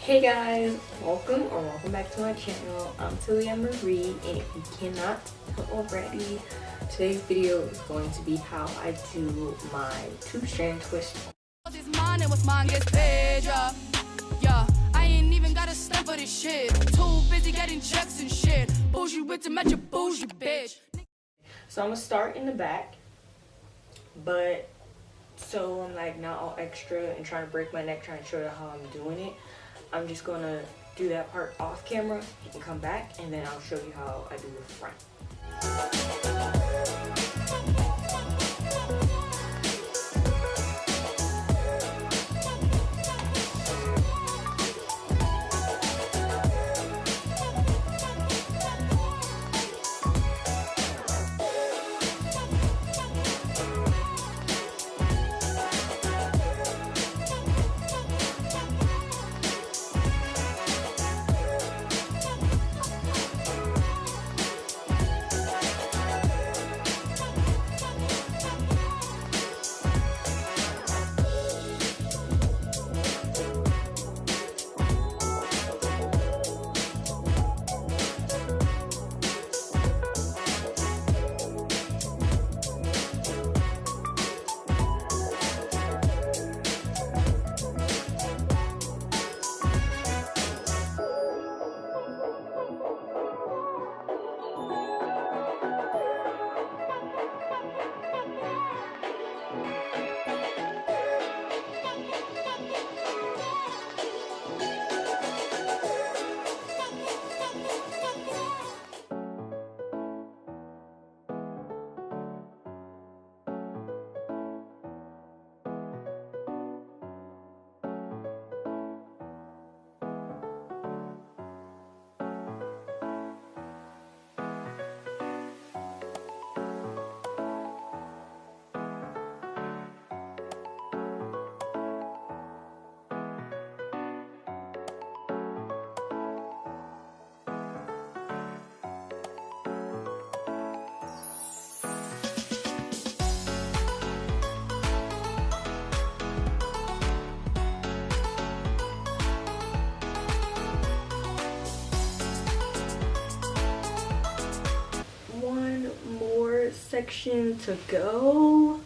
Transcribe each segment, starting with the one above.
Hey guys, welcome back to my channel. I'm Talia Marie, and if you cannot tell already, today's video is going to be how I do my two-strand twist. Yeah, I ain't even got a step for this shit. Too busy getting checks and shit. Bougie with to match a bougie bitch. So I'm gonna start in the back, but so I'm like not all extra and trying to break my neck, trying to show you how I'm doing it. I'm just gonna do that part off camera and come back, and then I'll show you how I do the front. One more section to go.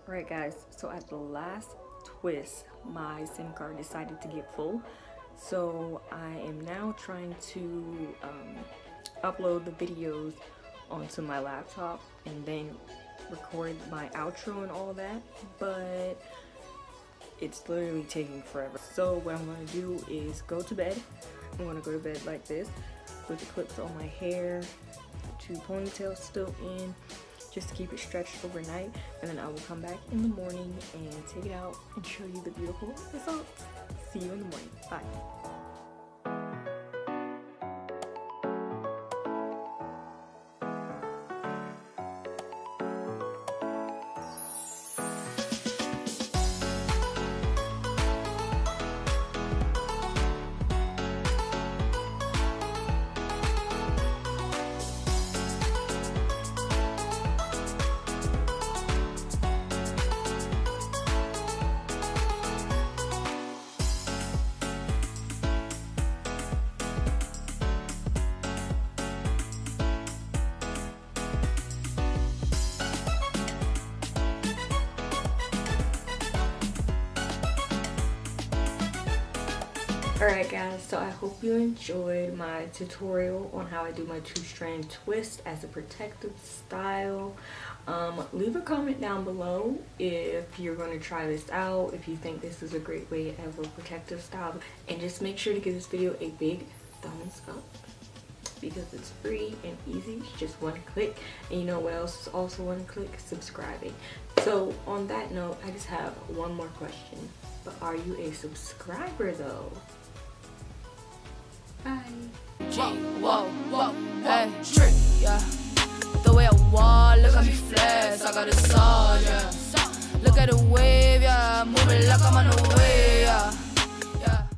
Alright guys, so at the last twist, my SIM card decided to get full. So I am now trying to upload the videos onto my laptop and then record my outro and all that, but it's literally taking forever. So what I'm going to do is go to bed. I'm going to go to bed like this with the clips on my hair, 2 ponytails still in, just to keep it stretched overnight, and then I will come back in the morning and take it out and show you the beautiful results. See you in the morning. Bye. Alright guys, so I hope you enjoyed my tutorial on how I do my 2-strand twist as a protective style. Leave a comment down below if you're going to try this out, if you think this is a great way of a protective style, and just make sure to give this video a big thumbs up. because it's free and easy. It's just one click. And you know what else is also one click? Subscribing. So on that note, I just have one more question. But are you a subscriber though? Bye. Whoa, hey, trick, yeah. The way I walk, look at me flex, I got a soldier. Look at the wave, yeah, moving like I'm on the wave.